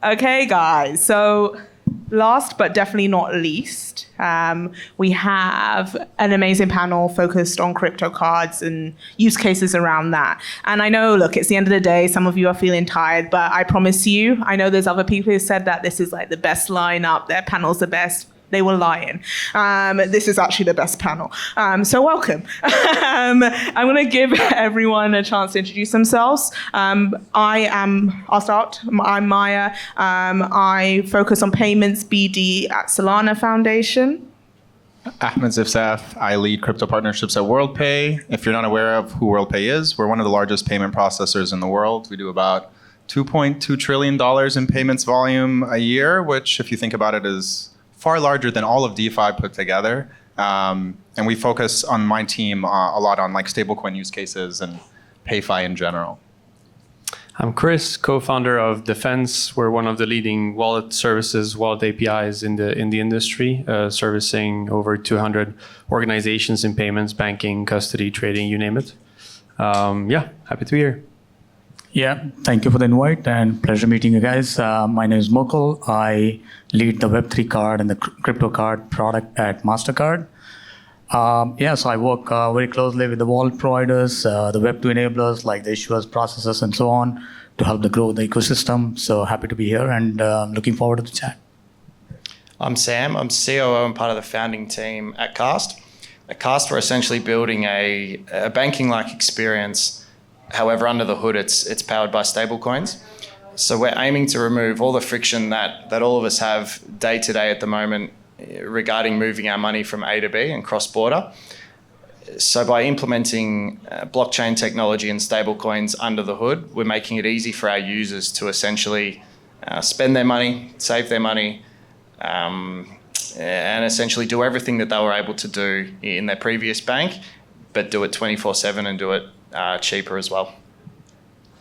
Okay, guys. So last but definitely not least, we have an amazing panel focused on crypto cards and use cases around that. And I know, look, it's the end of the day. Some of you are feeling tired, but I promise you, I know there's other people who said that this is like the best lineup, their panel's the best. They were lying. This is actually the best panel. So welcome. I'm going to give everyone a chance to introduce themselves. I'll start. I'm Maya. I focus on payments BD at Solana Foundation. Ahmed Zifzaf. I lead crypto partnerships at Worldpay. If you're not aware of who Worldpay is, we're one of the largest payment processors in the world. We do about $2.2 trillion in payments volume a year, which, if you think about it, is far larger than all of DeFi put together. And we focus on my team a lot on like stablecoin use cases and PayFi in general. I'm Chris, co-founder of DFNS. We're one of the leading wallet services, wallet APIs in the industry, servicing over 200 organizations in payments, banking, custody, trading, you name it. Happy to be here. Yeah, thank you for the invite and pleasure meeting you guys. My name is Mukul. I lead the Web3 card and the crypto card product at Mastercard. So I work very closely with the wallet providers, the Web2 enablers like the issuers, processors, and so on to help the grow the ecosystem. So happy to be here and looking forward to the chat. I'm Sam. I'm COO and part of the founding team at Kast. At Kast, we're essentially building a banking-like experience. However, under the hood, it's powered by stablecoins. So we're aiming to remove all the friction that all of us have day to day at the moment regarding moving our money from A to B and cross-border. So by implementing blockchain technology and stablecoins under the hood, we're making it easy for our users to essentially spend their money, save their money, and essentially do everything that they were able to do in their previous bank, but do it 24/7 and do it cheaper as well.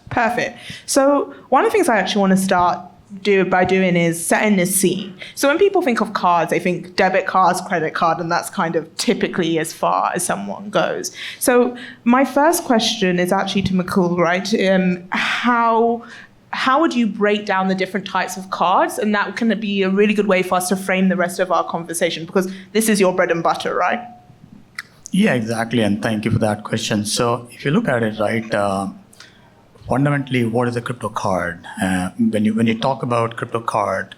Perfect. So one of the things I actually want to start by doing is setting the scene. So when people think of cards, they think debit cards, credit card, and that's kind of typically as far as someone goes. So my first question is actually to Mukul, right? How would you break down the different types of cards? And that can be a really good way for us to frame the rest of our conversation, because this is your bread and butter, right? Yeah, exactly. And thank you for that question. So if you look at it, right, fundamentally, what is a crypto card? When you talk about crypto card,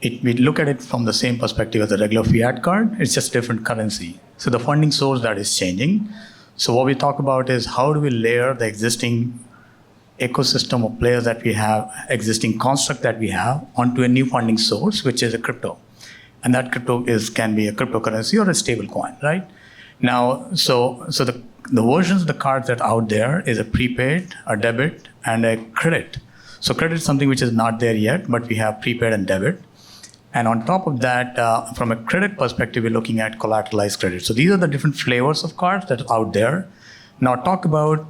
we look at it from the same perspective as a regular fiat card. It's just different currency. So the funding source that is changing. So what we talk about is how do we layer the existing ecosystem of players that we have, existing construct that we have, onto a new funding source, which is a crypto. And that crypto can be a cryptocurrency or a stable coin, right? Now, so the versions of the cards that are out there is a prepaid, a debit, and a credit. So credit is something which is not there yet, but we have prepaid and debit. And on top of that, from a credit perspective, we're looking at collateralized credit. So these are the different flavors of cards that are out there. Now talk about,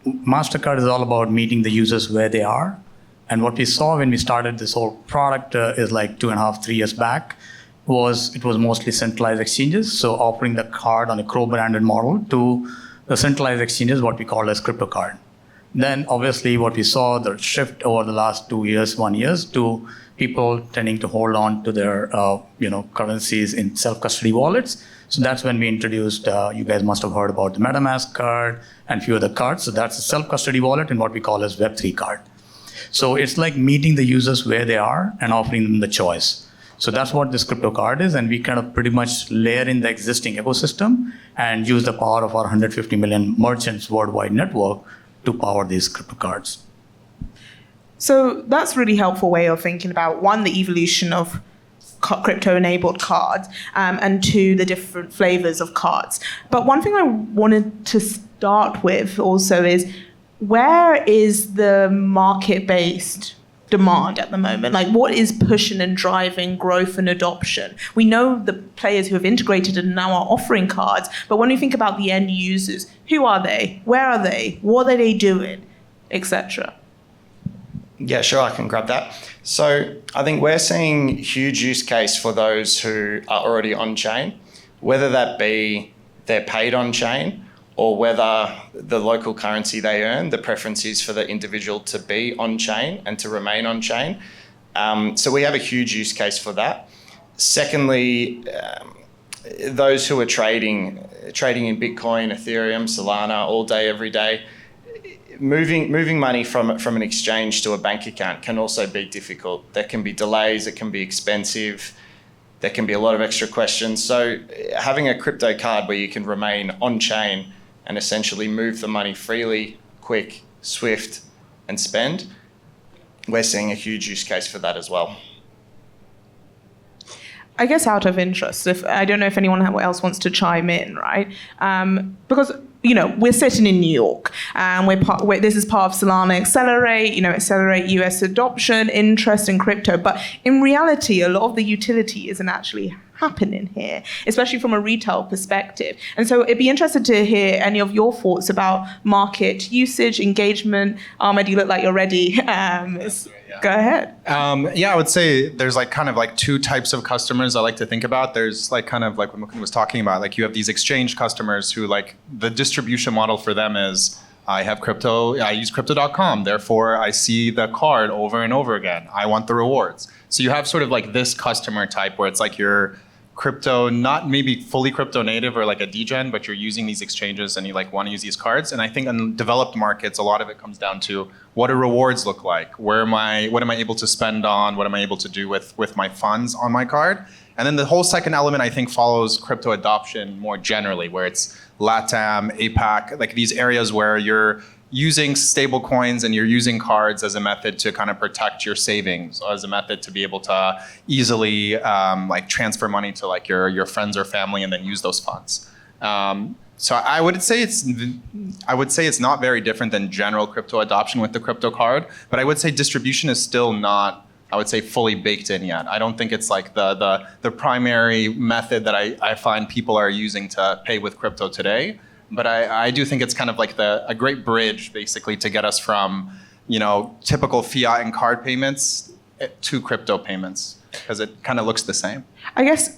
Mastercard is all about meeting the users where they are. And what we saw when we started this whole product is like 2.5, 3 years back, it was mostly centralized exchanges. So offering the card on a co-branded model to the centralized exchanges, what we call as crypto card. Then obviously what we saw, the shift over the last 1 year, to people tending to hold on to their currencies in self-custody wallets. So that's when we introduced, you guys must have heard about the MetaMask card and a few other cards. So that's a self-custody wallet in what we call as Web3 card. So it's like meeting the users where they are and offering them the choice. So that's what this crypto card is, and we kind of pretty much layer in the existing ecosystem and use the power of our 150 million merchants worldwide network to power these crypto cards. So that's a really helpful way of thinking about, one, the evolution of crypto-enabled cards, and two, the different flavors of cards. But one thing I wanted to start with also is, where is the market-based demand at the moment? Like, what is pushing and driving growth and adoption? We know the players who have integrated and now are offering cards, but when we think about the end users, who are they? Where are they? What are they doing? Etc. Yeah, sure, I can grab that. So I think we're seeing huge use case for those who are already on chain, whether that be they're paid on chain or whether the local currency they earn, the preference is for the individual to be on chain and to remain on chain. So we have a huge use case for that. Secondly, those who are trading in Bitcoin, Ethereum, Solana all day, every day, moving money from an exchange to a bank account can also be difficult. There can be delays, it can be expensive, there can be a lot of extra questions. So having a crypto card where you can remain on-chain and essentially move the money freely, quick, swift, and spend, we're seeing a huge use case for that as well. I guess out of interest, I don't know if anyone else wants to chime in, right? Because we're sitting in New York, and this is part of Solana Accelerate. Accelerate US adoption, interest in crypto. But in reality, a lot of the utility isn't actually happening here, especially from a retail perspective. And so it'd be interesting to hear any of your thoughts about market usage, engagement. Ahmed, you look like you're ready. Go ahead. I would say there's kind of two types of customers I like to think about. There's kind of what Mukul was talking about. You have these exchange customers who the distribution model for them is, I have crypto, I use crypto.com, therefore I see the card over and over again. I want the rewards. So you have sort of this customer type where it's you're crypto, not maybe fully crypto native or a degen, but you're using these exchanges and you want to use these cards. And I think in developed markets, a lot of it comes down to what do rewards look like? What am I able to spend on? What am I able to do with my funds on my card? And then the whole second element, I think, follows crypto adoption more generally, where it's LATAM, APAC, these areas where you're using stable coins and you're using cards as a method to kind of protect your savings, or as a method to be able to easily transfer money to your friends or family and then use those funds. So I would say it's not very different than general crypto adoption with the crypto card, but I would say distribution is still not, I would say, fully baked in yet. I don't think it's the primary method that I find people are using to pay with crypto today. But I do think it's kind of a great bridge, basically, to get us from, typical fiat and card payments to crypto payments, because it kind of looks the same. I guess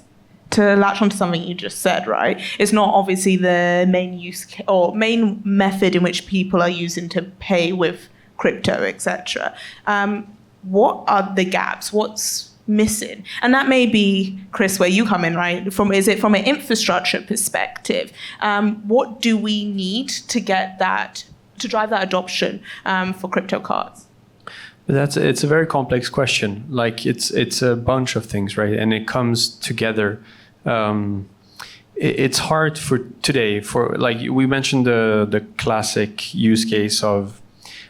to latch onto something you just said, right? It's not obviously the main or main method in which people are using to pay with crypto, etc. What are the gaps? What's missing? And that may be, Chris, where you come in, right? Is it from an infrastructure perspective? What do we need to get that, to drive that adoption for crypto cards? It's a very complex question. It's a bunch of things, right? And it comes together. It's hard for today. We mentioned the classic use case of,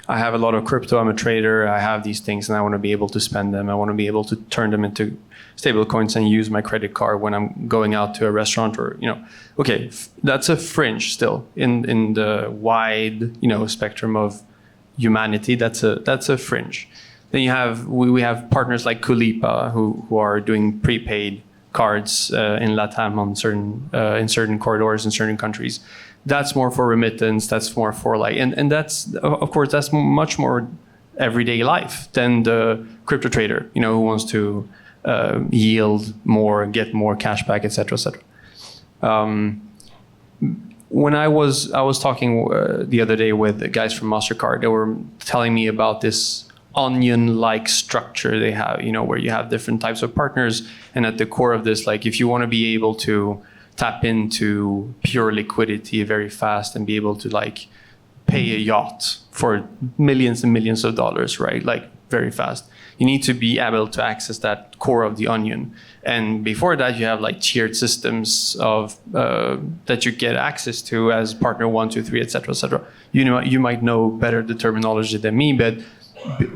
I have a lot of crypto, I'm a trader, I have these things and I want to be able to spend them. I want to be able to turn them into stable coins and use my credit card when I'm going out to a restaurant or, okay, that's a fringe still in the wide, spectrum of humanity. That's a fringe. Then we have partners like Kulipa who are doing prepaid cards in LATAM on in certain corridors in certain countries. That's more for remittance. That's more for and that's, of course, that's much more everyday life than the crypto trader, who wants to yield more, get more cash back, et cetera, et cetera. When I was talking the other day with the guys from Mastercard, they were telling me about this onion-like structure they have, where you have different types of partners, and at the core of this, if you want to be able to tap into pure liquidity very fast and be able to pay a yacht for millions and millions of dollars, right? Very fast. You need to be able to access that core of the onion. And before that, you have tiered systems of that you get access to as partner 1, 2, 3, et cetera, et cetera. You might know better the terminology than me, but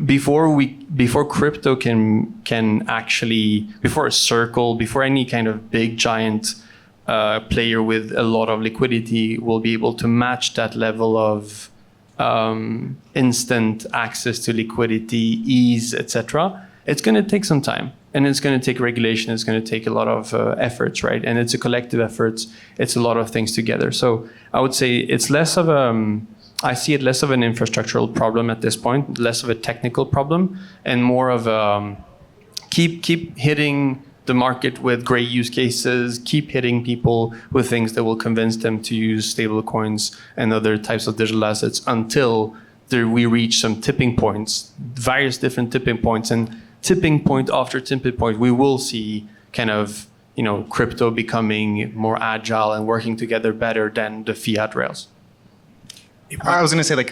before crypto can actually, before a circle, before any kind of big giant player with a lot of liquidity will be able to match that level of instant access to liquidity, ease, etc., it's going to take some time, and it's going to take regulation. It's going to take a lot of efforts, right? And it's a collective effort. It's a lot of things together. So I would say it's less of I see it less of an infrastructural problem at this point, less of a technical problem, and more of keep hitting the market with great use cases, keep hitting people with things that will convince them to use stable coins and other types of digital assets until we reach some tipping points, various different tipping points. And tipping point after tipping point, we will see kind of, crypto becoming more agile and working together better than the fiat rails. I was going to say,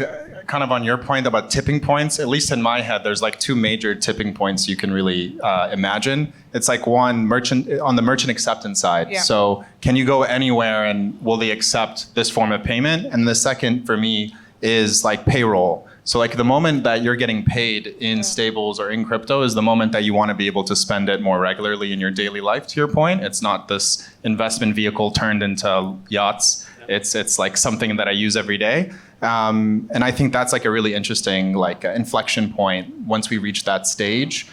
kind of on your point about tipping points, at least in my head, there's two major tipping points you can really imagine. It's one, on the merchant acceptance side. Yeah. So can you go anywhere and will they accept this form of payment? And the second for me is payroll. So the moment that you're getting paid in stables or in crypto is the moment that you want to be able to spend it more regularly in your daily life, to your point. It's not this investment vehicle turned into yachts. It's something that I use every day. And I think that's a really interesting inflection point. Once we reach that stage,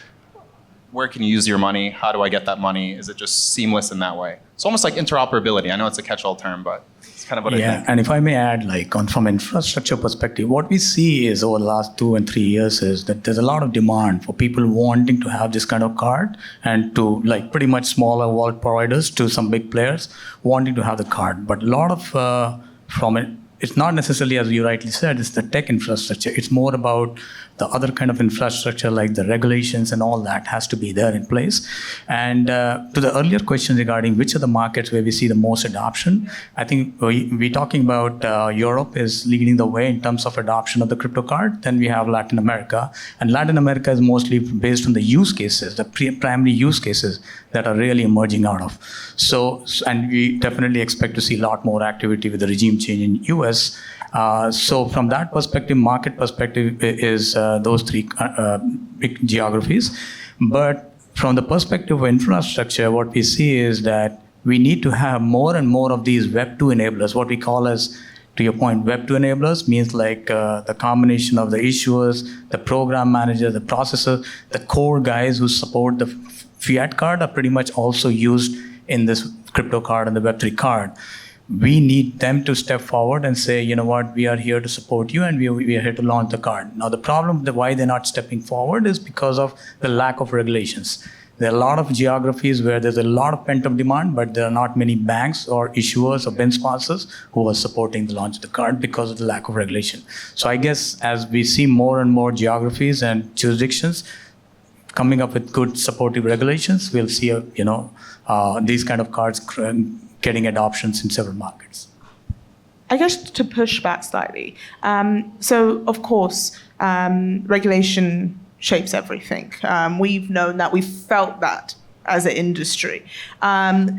where can you use your money? How do I get that money? Is it just seamless in that way? It's almost like interoperability. I know it's a catch-all term, but it's kind of what I think. And if I may add, from infrastructure perspective, what we see is over the last 2 and 3 years is that there's a lot of demand for people wanting to have this kind of card, and to pretty much smaller wallet providers to some big players wanting to have the card. But a lot of from it, it's not necessarily, as you rightly said, it's the tech infrastructure. It's more about the other kind of infrastructure, like the regulations and all that has to be there in place. And to the earlier question regarding which are the markets where we see the most adoption, I think we're talking about Europe is leading the way in terms of adoption of the crypto card. Then we have Latin America. And Latin America is mostly based on the use cases, the primary use cases that are really emerging out of. And we definitely expect to see a lot more activity with the regime change in US. So from that perspective, market perspective is those three big geographies. But from the perspective of infrastructure, what we see is that we need to have more and more of these Web 2 enablers, what we call as, to your point, Web 2 enablers means the combination of the issuers, the program manager, the processor, the core guys who support the fiat card are pretty much also used in this crypto card and the Web3 card. We need them to step forward and say, you know what, we are here to support you and we are here to launch the card. Now, the problem why they're not stepping forward is because of the lack of regulations. There are a lot of geographies where there's a lot of pent-up demand, but there are not many banks or issuers or BIN sponsors who are supporting the launch of the card because of the lack of regulation. So I guess as we see more and more geographies and jurisdictions coming up with good supportive regulations, we'll see these kind of cards getting adoptions in several markets. I guess to push back slightly. So of course, regulation shapes everything. We've known that, we've felt that as an industry. But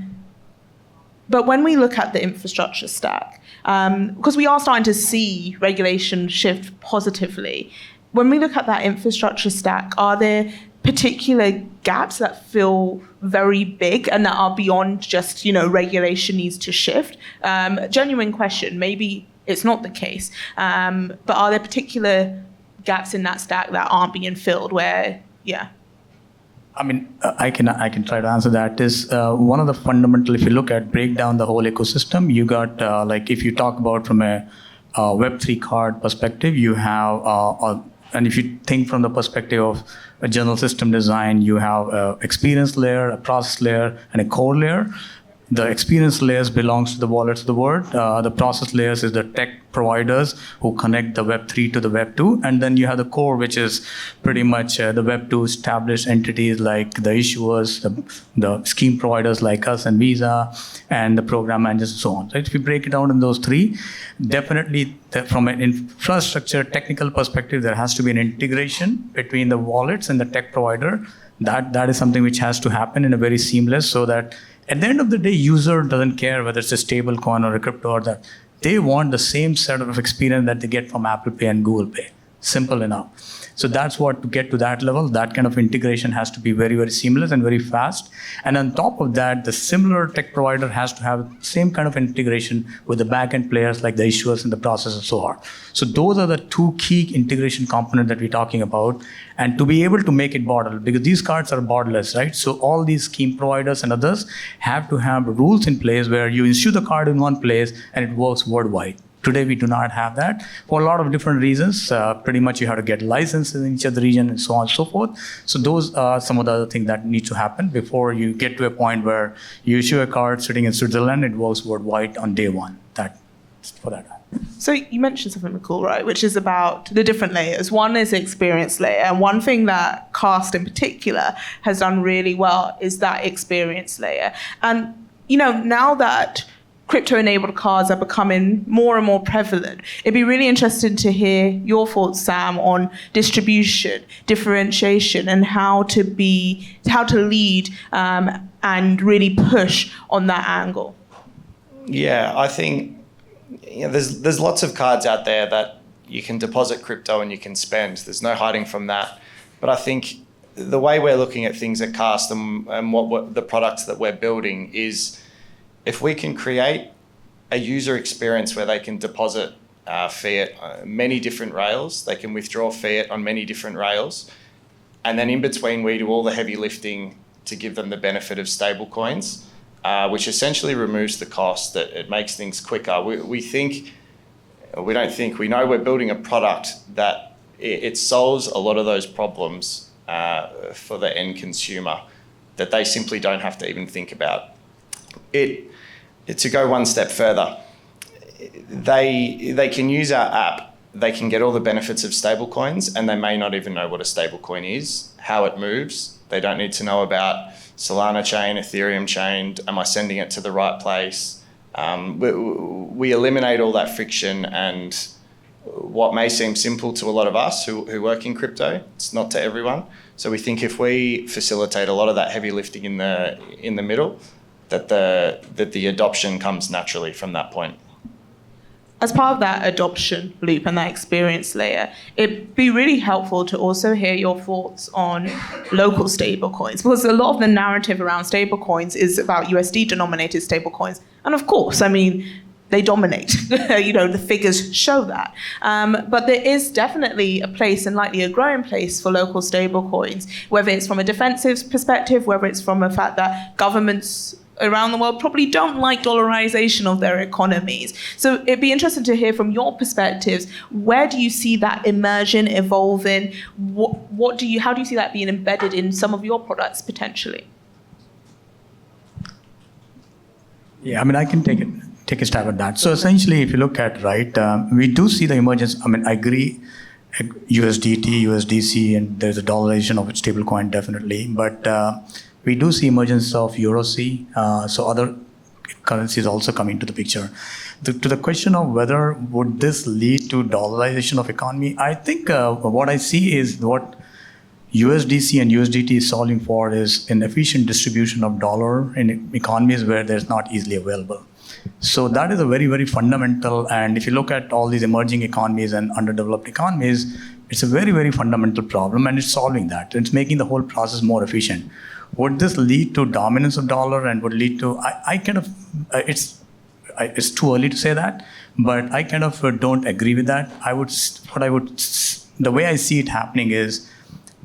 when we look at the infrastructure stack, because we are starting to see regulation shift positively, when we look at that infrastructure stack, are there particular gaps that feel very big and that are beyond just, regulation needs to shift? Genuine question, maybe it's not the case, but are there particular gaps in that stack that aren't being filled where, I mean, I can try to answer that. Is one of the fundamental, if you break down the whole ecosystem, you got, if you talk about from a Web3 card perspective, you have, and if you think from the perspective of a general system design, you have an experience layer, a process layer, and a core layer. The experience layers belongs to the wallets of the world. The process layers is the tech providers who connect the Web3 to the Web2. And then you have the core, which is pretty much the Web2 established entities like the issuers, the scheme providers like us and Visa, and the program managers and so on. So if you break it down in those three, definitely from an infrastructure technical perspective, there has to be an integration between the wallets and the tech provider. That is something which has to happen in a very seamless, so that at the end of the day, user doesn't care whether it's a stable coin or a crypto or that. They want the same set of experience that they get from Apple Pay and Google Pay. Simple enough. So that's what, to get to that level, that kind of integration has to be very, very seamless and very fast. And on top of that, the similar tech provider has to have same kind of integration with the back-end players like the issuers and the process and so on. So those are the two key integration components that we're talking about. And to be able to make it borderless, because these cards are borderless, right? So all these scheme providers and others have to have rules in place where you issue the card in one place and it works worldwide. Today, we do not have that for a lot of different reasons. Pretty much you have to get licenses in each of the region and so on and so forth. So those are some of the other things that need to happen before you get to a point where you issue a card sitting in Switzerland, it works worldwide on day one. That's for that. So you mentioned something cool, right? Which is about the different layers. One is the experience layer. And one thing that Kast in particular has done really well is that experience layer. And, now that crypto-enabled cards are becoming more and more prevalent, it'd be really interesting to hear your thoughts, Sam, on distribution, differentiation, and how to lead and really push on that angle. Yeah, I think there's lots of cards out there that you can deposit crypto and you can spend. There's no hiding from that. But I think the way we're looking at things at Kast and what the products that we're building is, if we can create a user experience where they can deposit fiat on many different rails, they can withdraw fiat on many different rails, and then in between we do all the heavy lifting to give them the benefit of stablecoins, which essentially removes the cost, that it makes things quicker. We know we're building a product that it solves a lot of those problems for the end consumer that they simply don't have to even think about. To go one step further, they can use our app, they can get all the benefits of stablecoins, and they may not even know what a stablecoin is, how it moves. They don't need to know about Solana chain, Ethereum chain, am I sending it to the right place? We eliminate all that friction, and what may seem simple to a lot of us who work in crypto, it's not to everyone. So we think if we facilitate a lot of that heavy lifting in the middle, that the adoption comes naturally from that point. As part of that adoption loop and that experience layer, it'd be really helpful to also hear your thoughts on local stablecoins, because a lot of the narrative around stablecoins is about USD-denominated stablecoins. And of course, they dominate. The figures show that. But there is definitely a place, and likely a growing place, for local stablecoins, whether it's from a defensive perspective, whether it's from the fact that governments around the world probably don't like dollarization of their economies. So it'd be interesting to hear from your perspectives, where do you see that emerging, evolving? How do you see that being embedded in some of your products potentially? Yeah, I can take a stab at that. So essentially, if you look at, we do see the emergence. I agree, USDT, USDC, and there's a dollarization of its stablecoin, definitely. But we do see emergence of EuroC, so other currencies also coming to the picture. To the question of whether would this lead to dollarization of economy, I think what I see is what USDC and USDT is solving for is an efficient distribution of dollar in economies where there's not easily available. So that is a very, very fundamental, and if you look at all these emerging economies and underdeveloped economies, it's a very, very fundamental problem, and it's solving that. It's making the whole process more efficient. Would this lead to dominance of dollar and would lead to, it's too early to say that, but I kind of don't agree with that. The way I see it happening is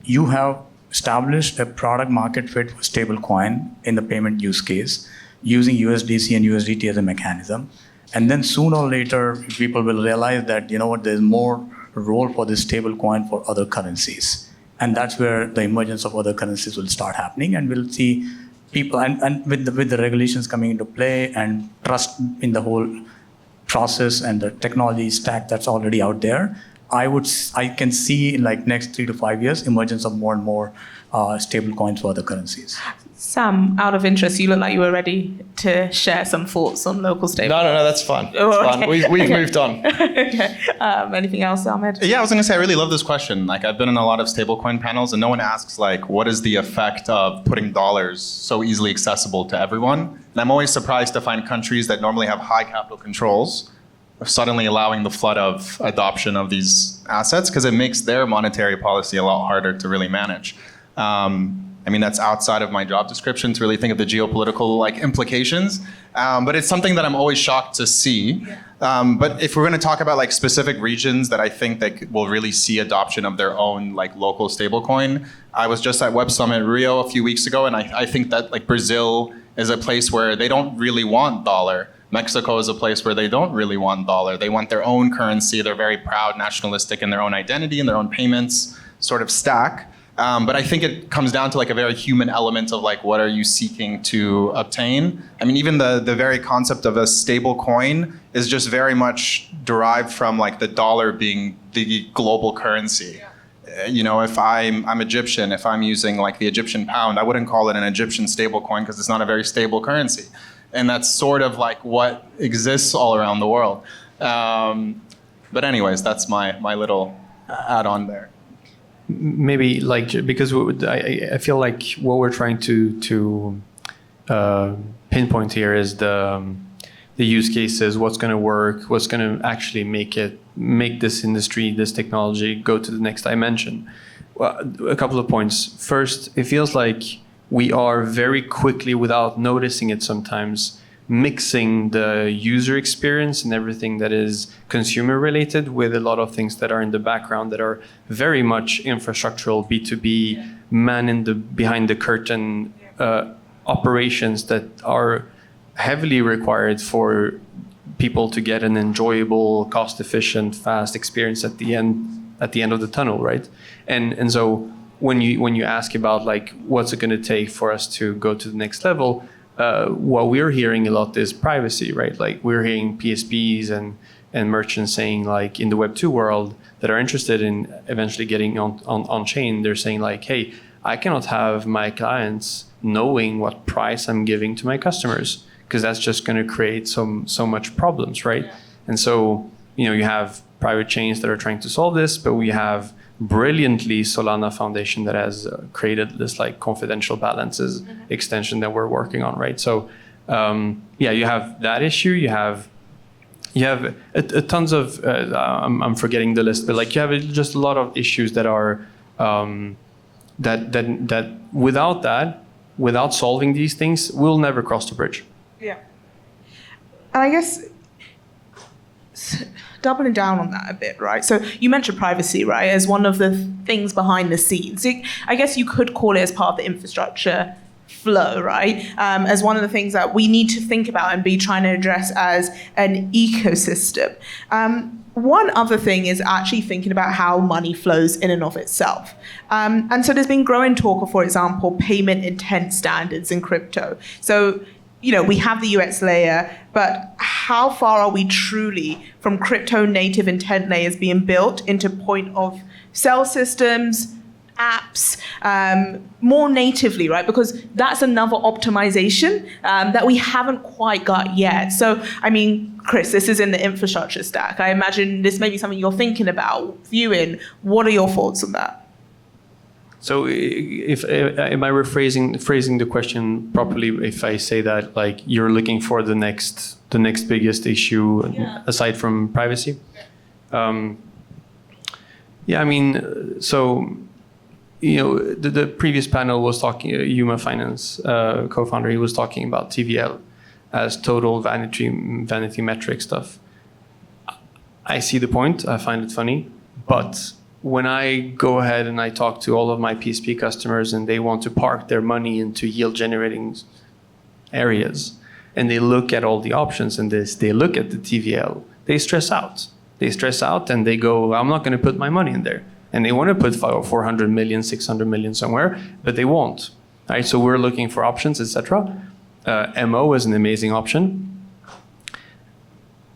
you have established a product market fit for stablecoin in the payment use case using USDC and USDT as a mechanism. And then sooner or later, people will realize that, there's more role for this stablecoin for other currencies. And that's where the emergence of other currencies will start happening, and we'll see people, and with the regulations coming into play and trust in the whole process and the technology stack that's already out there, I can see in next 3 to 5 years emergence of more and more stable coins for other currencies. Sam, out of interest, you look like you were ready to share some thoughts on local stablecoins. No, that's fine. Fine. We've moved on. Okay. Anything else, Ahmed? Yeah, I was going to say, I really love this question. I've been in a lot of stablecoin panels, and no one asks, what is the effect of putting dollars so easily accessible to everyone? And I'm always surprised to find countries that normally have high capital controls suddenly allowing the flood of adoption of these assets, because it makes their monetary policy a lot harder to really manage. That's outside of my job description to really think of the geopolitical implications, but it's something that I'm always shocked to see. But if we're going to talk about specific regions that I think that will really see adoption of their own local stablecoin, I was just at Web Summit Rio a few weeks ago, and I think that Brazil is a place where they don't really want dollar. Mexico is a place where they don't really want dollar. They want their own currency. They're very proud, nationalistic in their own identity and their own payments sort of stack. But I think it comes down to a very human element of what are you seeking to obtain? Even the very concept of a stable coin is just very much derived from like the dollar being the global currency. You know, if I'm Egyptian, if I'm using like the Egyptian pound, I wouldn't call it an Egyptian stable coin because it's not a very stable currency. And that's sort of like what exists all around the world. But anyways, that's my little add-on there. Maybe like, because I feel like what we're trying to pinpoint here is the use cases, what's going to work, what's going to actually make this industry, this technology go to the next dimension. Well, a couple of points. First, it feels like we are very quickly, without noticing it sometimes, mixing the user experience and everything that is consumer related with a lot of things that are in the background that are very much infrastructural, B2B, behind the curtain operations that are heavily required for people to get an enjoyable, cost-efficient, fast experience at the end of the tunnel, right? And so when you ask about like what's it going to take for us to go to the next level, what we're hearing a lot is privacy, right? Like we're hearing PSPs and merchants saying like in the Web2 world that are interested in eventually getting on chain, they're saying like, hey, I cannot have my clients knowing what price I'm giving to my customers, because that's just going to create so much problems, right? And so, you know, you have private chains that are trying to solve this, but we have brilliantly Solana Foundation that has created this like confidential balances extension that we're working on, right? So, you have that issue. You have a tons of I'm forgetting the list, but like you have just a lot of issues that are that without solving these things, we'll never cross the bridge. Yeah. And I guess doubling down on that a bit, right? So you mentioned privacy, right, as one of the things behind the scenes. I guess you could call it as part of the infrastructure flow, right? As one of the things that we need to think about and be trying to address as an ecosystem. One other thing is actually thinking about how money flows in and of itself. And so there's been growing talk of, for example, payment intent standards in crypto. So, you know, we have the UX layer, but how far are we truly from crypto native intent layers being built into point of sale systems, apps, more natively, right? Because that's another optimization that we haven't quite got yet. So, I mean, Chris, this is in the infrastructure stack. I imagine this may be something you're thinking about, viewing. What are your thoughts on that? So, am I phrasing the question properly? If I say that, like, you're looking for the next biggest issue aside from privacy? I mean, so, you know, the previous panel was talking, Huma Finance co-founder, he was talking about TVL as total vanity metric stuff. I see the point. I find it funny, but when I go ahead and I talk to all of my PSP customers and they want to park their money into yield generating areas and they look at all the options and they look at the TVL, they stress out. And they go, I'm not going to put my money in there. And they want to put 400 million, 600 million somewhere, but they won't. Right? So we're looking for options, etc. MO is an amazing option.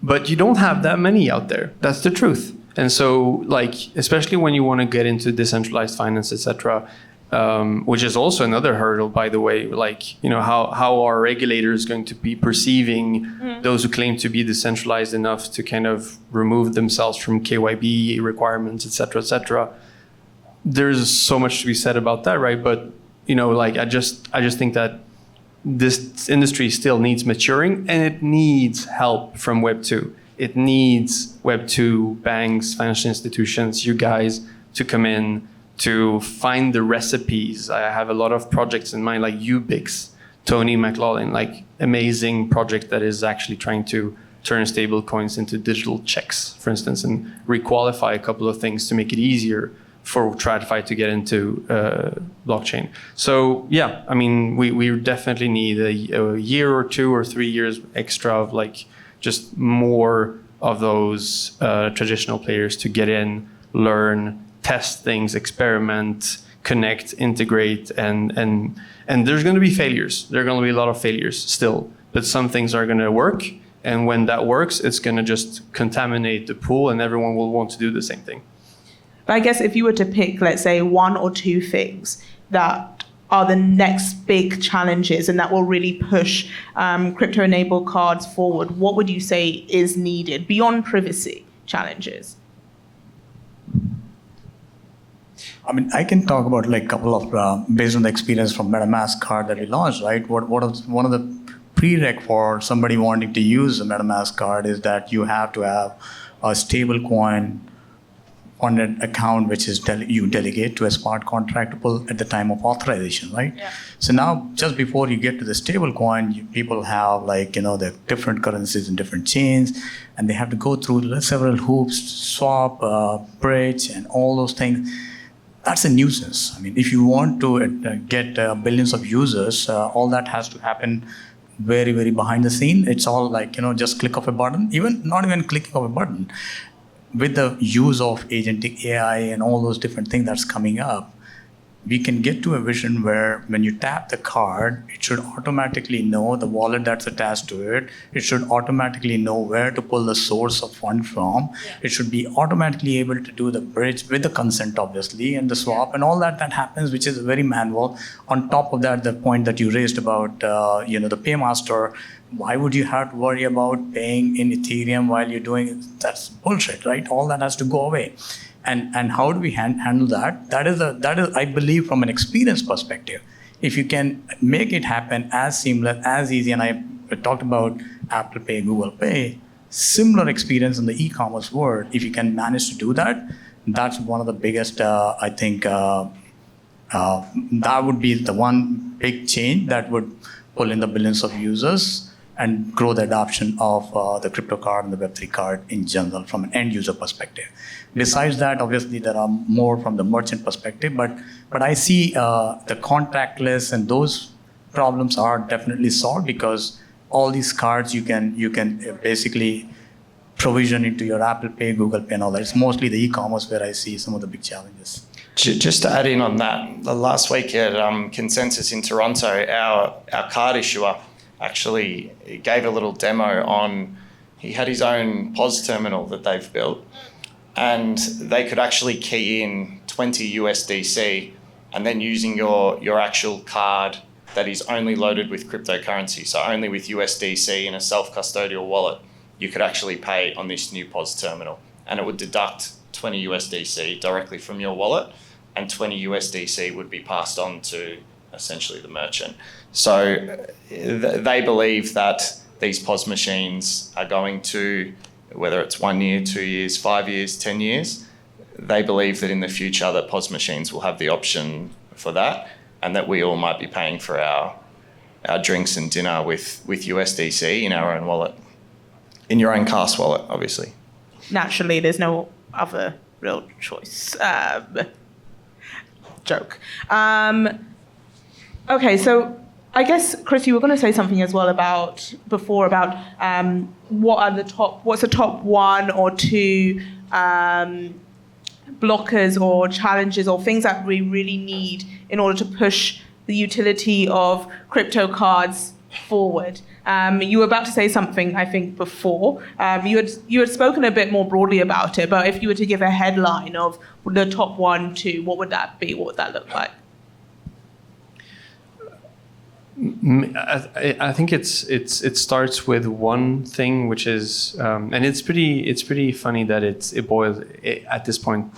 But you don't have that many out there. That's the truth. And so, like, especially when you want to get into decentralized finance, etc., which is also another hurdle, by the way, like, you know, how are regulators going to be perceiving those who claim to be decentralized enough to kind of remove themselves from KYB requirements, etc., etc. There's so much to be said about that, right? But, you know, like, I just think that this industry still needs maturing and it needs help from Web 2. It needs Web 2 banks, financial institutions, you guys to come in to find the recipes. I have a lot of projects in mind, like Ubix, Tony McLaughlin, like amazing project that is actually trying to turn stable coins into digital checks, for instance, and requalify a couple of things to make it easier for TradFi to get into blockchain. So yeah, I mean, we definitely need a year or 2 or 3 years extra of like just more of those traditional players to get in, learn, test things, experiment, connect, integrate, and there's going to be failures. There are going to be a lot of failures still, but some things are going to work, And when that works, it's going to just contaminate the pool and everyone will want to do the same thing. But I guess if you were to pick, let's say, one or two things that are the next big challenges and that will really push crypto-enabled cards forward, what would you say is needed beyond privacy challenges? I mean, I can talk about like a couple of, based on the experience from Mastercard that we launched, right? One of the prereq for somebody wanting to use a Mastercard is that you have to have a stablecoin on an account which is you delegate to a smart contract to pull at the time of authorization, right? Yeah. So now, just before you get to the stablecoin, people have like, the different currencies in different chains, and they have to go through several hoops, swap, bridge, and all those things. That's a nuisance. I mean, if you want to get billions of users, all that has to happen very, very behind the scene. It's all like, just click of a button, not even clicking of a button. With the use of agentic AI and all those different things that's coming up, we can get to a vision where when you tap the card, it should automatically know the wallet that's attached to it. It should automatically know where to pull the source of fund from. Yeah. It should be automatically able to do the bridge with the consent, obviously, and the swap and all that happens, which is very manual. On top of that, the point that you raised about, the paymaster, why would you have to worry about paying in Ethereum while you're doing it? That's bullshit, right? All that has to go away. And how do we handle that? That is, I believe, from an experience perspective. If you can make it happen as seamless, as easy, and I talked about Apple Pay, Google Pay, similar experience in the e-commerce world. If you can manage to do that, that's one of the biggest, I think, that would be the one big change that would pull in the billions of users and grow the adoption of the crypto card and the Web3 card in general from an end user perspective. Besides that, obviously, there are more from the merchant perspective, but I see the contactless and those problems are definitely solved because all these cards you can basically provision into your Apple Pay, Google Pay, and all that. It's mostly the e-commerce where I see some of the big challenges. Just to add in on that, last week at Consensus in Toronto, our card issuer actually gave a little demo on, he had his own POS terminal that they've built, and they could actually key in 20 USDC and then using your actual card that is only loaded with cryptocurrency, so only with USDC in a self-custodial wallet, you could actually pay on this new POS terminal, and it would deduct 20 USDC directly from your wallet, and 20 USDC would be passed on to essentially the merchant. So they believe that these POS machines are going to, whether it's 1 year, 2 years, 5 years, 10 years, they believe that in the future that POS machines will have the option for that, and that we all might be paying for our drinks and dinner with USDC in our own wallet, in your own Kast wallet, obviously. Naturally, there's no other real choice. Joke. Okay, so I guess, Chris, you were going to say something as well about what's the top one or two blockers or challenges or things that we really need in order to push the utility of crypto cards forward. You were about to say something, I think, before. You had spoken a bit more broadly about it, but if you were to give a headline of the top 1, 2, what would that be? What would that look like? I think it starts with one thing, which is, and it's pretty funny that at this point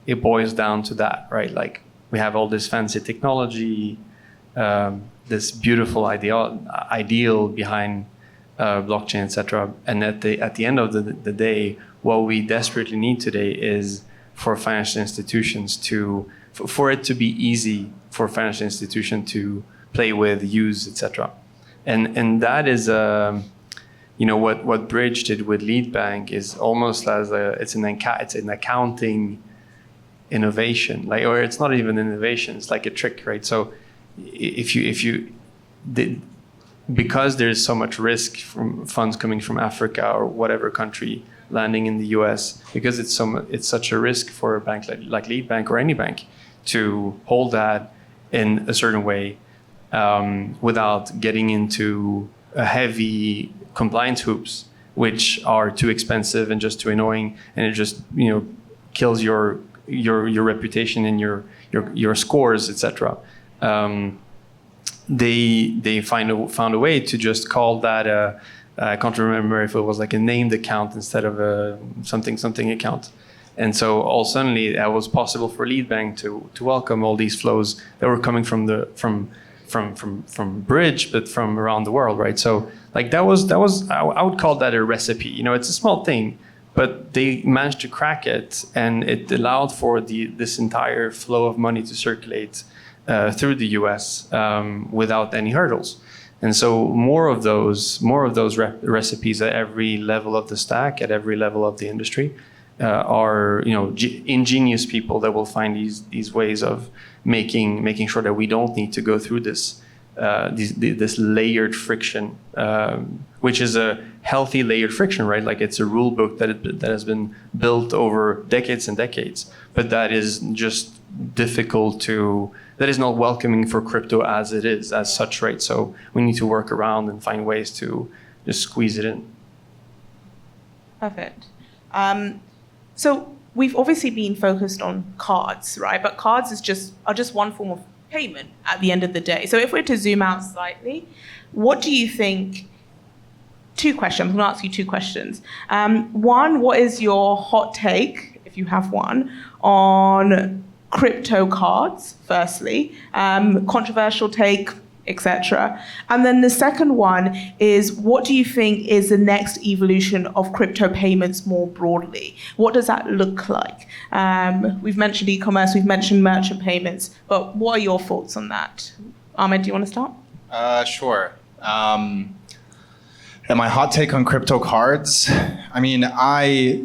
it boils down to that, right? Like we have all this fancy technology, this beautiful ideal behind blockchain, etc. And at the end of the day, what we desperately need today is for financial institutions for it to be easy for financial institution to play with, use, etc. And that is, what Bridge did with Lead Bank is almost as it's an accounting innovation, or it's not even innovation, it's like a trick, right? So because there's so much risk from funds coming from Africa or whatever country landing in the US, because it's such a risk for a bank like Lead Bank or any bank to hold that in a certain way without getting into a heavy compliance hoops which are too expensive and just too annoying, and it just kills your reputation and your scores, etc. They found a way to just call that I can't remember if it was like a named account instead of a something account. And so all suddenly that was possible for Leadbank to welcome all these flows that were coming from Bridge, but from around the world, right? So like that was I would call that a recipe. It's a small thing, but they managed to crack it, and it allowed for this entire flow of money to circulate through the U.S. Without any hurdles. And so more of those recipes at every level of the stack, at every level of the industry, are ingenious people that will find these ways of making sure that we don't need to go through this layered friction, which is a healthy layered friction, right? Like it's a rule book that has been built over decades and decades, but that is just difficult that is not welcoming for crypto as it is, as such, right? So we need to work around and find ways to just squeeze it in. Perfect. So we've obviously been focused on cards, right? But cards are just one form of payment at the end of the day. So if we're to zoom out slightly, what do you think? Two questions. I'm going to ask you two questions. One, what is your hot take, if you have one, on crypto cards, firstly, controversial take, etc. And then the second one is, what do you think is the next evolution of crypto payments more broadly? What does that look like? We've mentioned e-commerce, we've mentioned merchant payments, but what are your thoughts on that? Ahmed, do you want to start? Sure. And my hot take on crypto cards, I mean,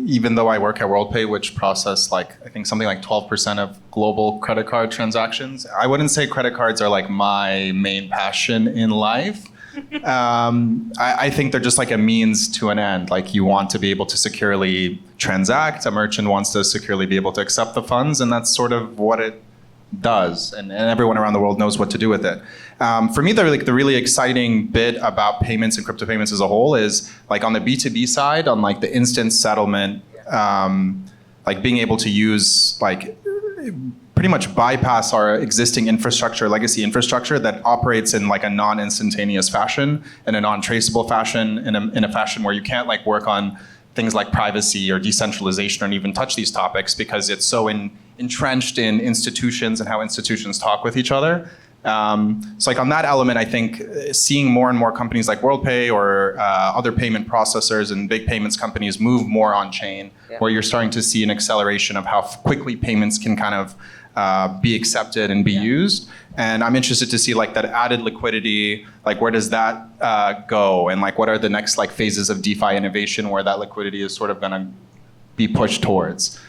even though I work at Worldpay, which process I think something like 12% of global credit card transactions, I wouldn't say credit cards are like my main passion in life. I think they're just like a means to an end. Like you want to be able to securely transact, a merchant wants to securely be able to accept the funds, and that's sort of what it does, and everyone around the world knows what to do with it. For me, the really exciting bit about payments and crypto payments as a whole is like on the B2B side, on like the instant settlement, like being able to use pretty much bypass our existing infrastructure, legacy infrastructure that operates in like a non-instantaneous fashion, in a non-traceable fashion, in a fashion where you can't like work on things like privacy or decentralization or even touch these topics because it's so entrenched in institutions and how institutions talk with each other. So like on that element, I think seeing more and more companies like Worldpay or other payment processors and big payments companies move more on chain, where you're starting to see an acceleration of how quickly payments can kind of be accepted and be used. And I'm interested to see like that added liquidity, like where does that go? And like what are the next like phases of DeFi innovation where that liquidity is sort of gonna be pushed towards?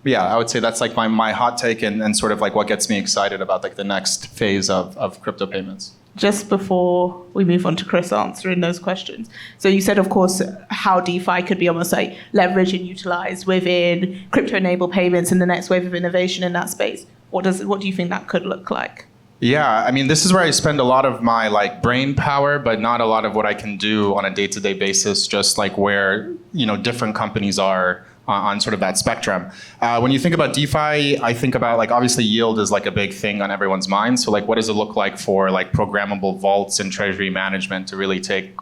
Yeah, I would say that's like my hot take and sort of like what gets me excited about like the next phase of crypto payments. Just before we move on to Chris answering those questions. So you said, of course, how DeFi could be almost like leveraged and utilized within crypto-enabled payments and the next wave of innovation in that space. What do you think that could look like? Yeah, I mean, this is where I spend a lot of my like brain power, but not a lot of what I can do on a day-to-day basis, just like where, different companies are on sort of that spectrum. When you think about DeFi, I think about like obviously yield is like a big thing on everyone's mind. So like what does it look like for like programmable vaults and treasury management to really take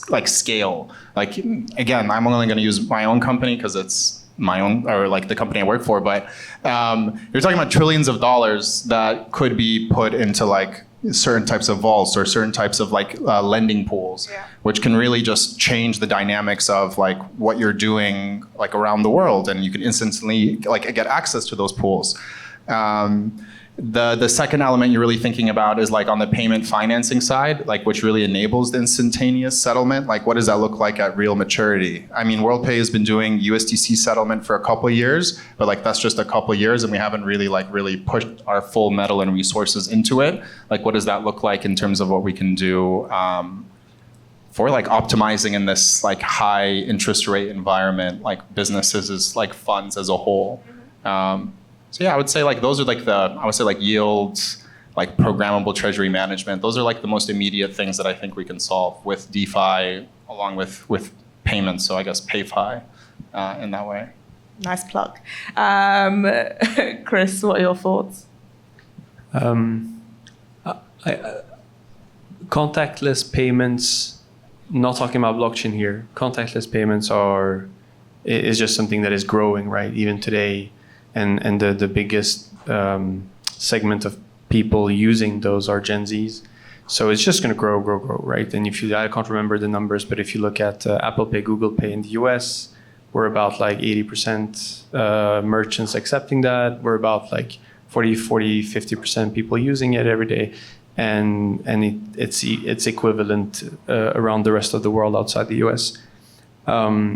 like scale? Like again, I'm only going to use my own company because it's my own or like the company I work for. But you're talking about trillions of dollars that could be put into like certain types of vaults or certain types of like lending pools, which can really just change the dynamics of like what you're doing like around the world, and you can instantly like get access to those pools. The second element you're really thinking about is like on the payment financing side, like which really enables the instantaneous settlement. Like what does that look like at real maturity? I mean, Worldpay has been doing USDC settlement for a couple of years, but like that's just a couple of years and we haven't really pushed our full metal and resources into it. Like what does that look like in terms of what we can do for like optimizing in this like high interest rate environment, like businesses as like funds as a whole. So yeah, I would say like those are like yields, like programmable treasury management. Those are like the most immediate things that I think we can solve with DeFi, along with payments. So I guess PayFi in that way. Nice plug. Chris, what are your thoughts? Contactless payments, not talking about blockchain here, contactless payments is just something that is growing, right? Even today, and the biggest segment of people using those are Gen Zs. So it's just going to grow, right? And I can't remember the numbers, but if you look at Apple Pay, Google Pay in the US, we're about like 80% merchants accepting that. We're about like 50% people using it every day. And it's equivalent around the rest of the world outside the US.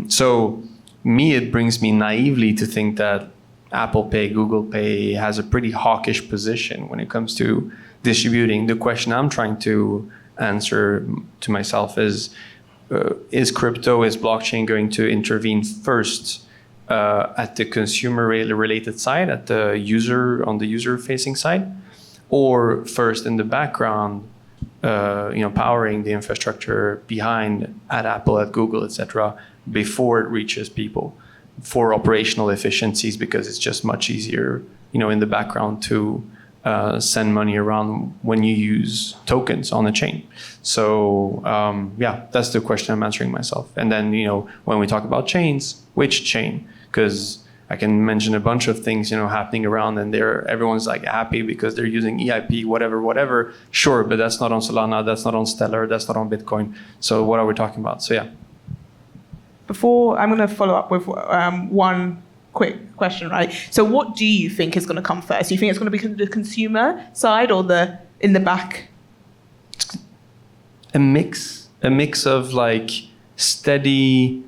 So it brings me naively to think that Apple Pay, Google Pay has a pretty hawkish position when it comes to distributing. The question I'm trying to answer to myself is crypto, is blockchain going to intervene first at the consumer-related side, on the user-facing side, or first in the background, powering the infrastructure behind at Apple, at Google, etc., before it reaches people for operational efficiencies, because it's just much easier, in the background to send money around when you use tokens on a chain. So that's the question I'm answering myself. And then, when we talk about chains, which chain? Because I can mention a bunch of things, happening around, and everyone's like happy because they're using EIP, whatever. Sure, but that's not on Solana, that's not on Stellar, that's not on Bitcoin. So what are we talking about? So yeah. Before, I'm going to follow up with one quick question, right? So what do you think is going to come first? Do you think it's going to be the consumer side or in the back? A mix of like steady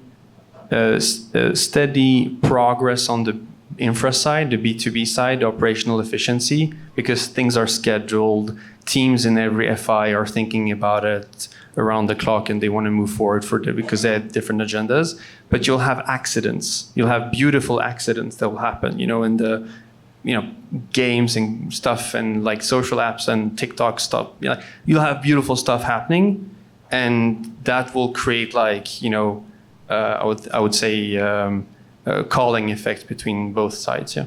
progress on the infra side, the B2B side, the operational efficiency, because things are scheduled. Teams in every FI are thinking about it around the clock, and they want to move forward because they have different agendas. But you'll have accidents. You'll have beautiful accidents that will happen, in the games and stuff, and like social apps and TikTok stuff. You'll have beautiful stuff happening, and that will create like, I would say a calling effect between both sides. Yeah.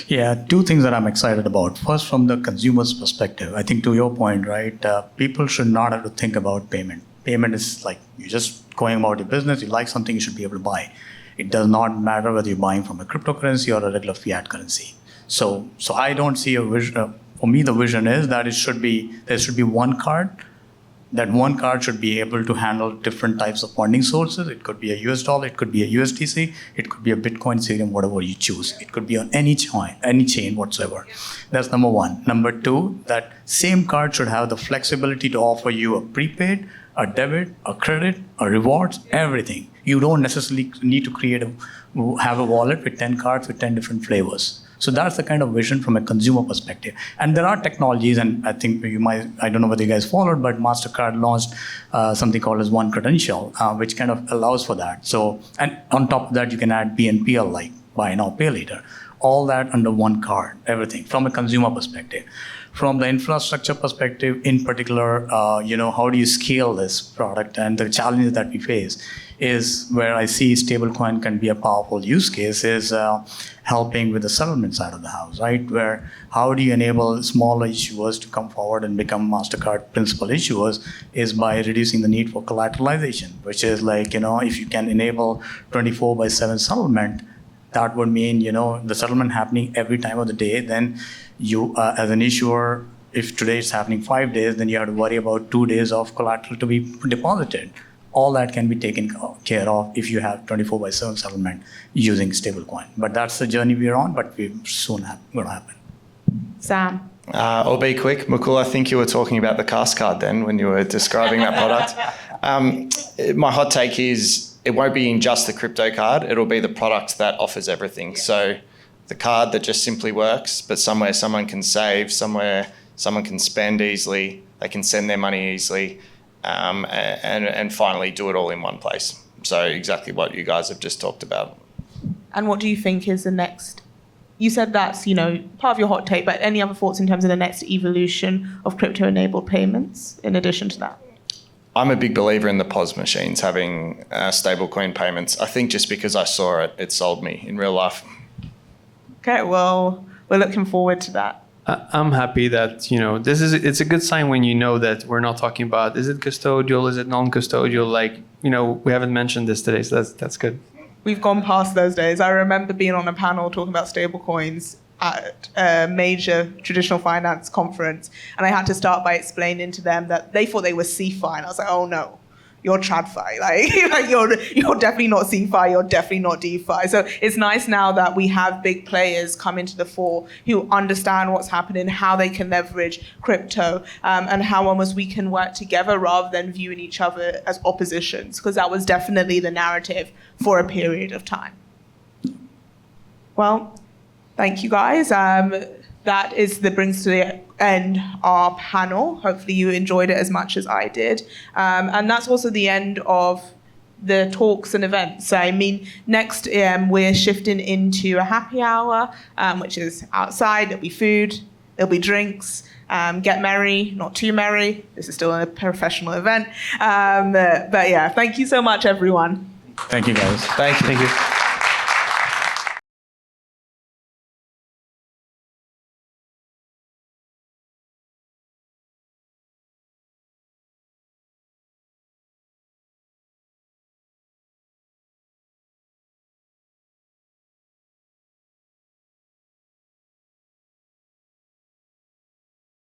Yeah, two things that I'm excited about. First, from the consumer's perspective, I think to your point, right, people should not have to think about payment. Payment is like you're just going about your business, you like something, you should be able to buy. It does not matter whether you're buying from a cryptocurrency or a regular fiat currency. So I don't see a vision. For me, the vision is that there should be one card. That one card should be able to handle different types of funding sources. It could be a US dollar, it could be a USDC, it could be a Bitcoin, Ethereum, whatever you choose. It could be on any chain whatsoever. That's number one. Number two, that same card should have the flexibility to offer you a prepaid, a debit, a credit, a rewards, everything. You don't necessarily need to have a wallet with 10 cards with 10 different flavors. So that's the kind of vision from a consumer perspective. And there are technologies, and I think I don't know whether you guys followed, but Mastercard launched something called as One Credential, which kind of allows for that. So, and on top of that, you can add BNPL, like buy now, pay later. All that under one card, everything from a consumer perspective. From the infrastructure perspective, in particular, how do you scale this product? And the challenges that we face is where I see stablecoin can be a powerful use case is helping with the settlement side of the house, right? Where how do you enable smaller issuers to come forward and become MasterCard principal issuers is by reducing the need for collateralization, which is like, if you can enable 24/7 settlement, that would mean, the settlement happening every time of the day. Then you, as an issuer, if today it's happening 5 days, then you have to worry about 2 days of collateral to be deposited. All that can be taken care of if you have 24/7 settlement using stablecoin. But that's the journey we're on, but we soon going to happen. Sam? I'll be quick. Mukul, I think you were talking about the Kast card then when you were describing that product. My hot take is it won't be in just the crypto card. It'll be the product that offers everything. So the card that just simply works, but somewhere someone can save, somewhere someone can spend easily, they can send their money easily, and finally do it all in one place. So exactly what you guys have just talked about. And what do you think is the next? You said that's, part of your hot take, but any other thoughts in terms of the next evolution of crypto-enabled payments in addition to that? I'm a big believer in the POS machines having stablecoin payments. I think just because I saw it, it sold me in real life. Okay, well, we're looking forward to that. I'm happy that, it's a good sign when you know that we're not talking about, is it custodial, is it non-custodial? Like, we haven't mentioned this today, so that's good. We've gone past those days. I remember being on a panel talking about stablecoins at a major traditional finance conference, and I had to start by explaining to them that they thought they were CeFi, and I was like, oh no, you're TradFi. Like you're definitely not CeFi, you're definitely not DeFi. So it's nice now that we have big players come into the fore who understand what's happening, how they can leverage crypto, and how almost we can work together rather than viewing each other as oppositions, because that was definitely the narrative for a period of time. Well, thank you guys. That brings to the end our panel. Hopefully you enjoyed it as much as I did. And that's also the end of the talks and events. So, I mean, next we're shifting into a happy hour, which is outside. There'll be food, there'll be drinks. Get merry, not too merry. This is still a professional event. But yeah, thank you so much, everyone. Thank you, guys. Thank you. Thank you.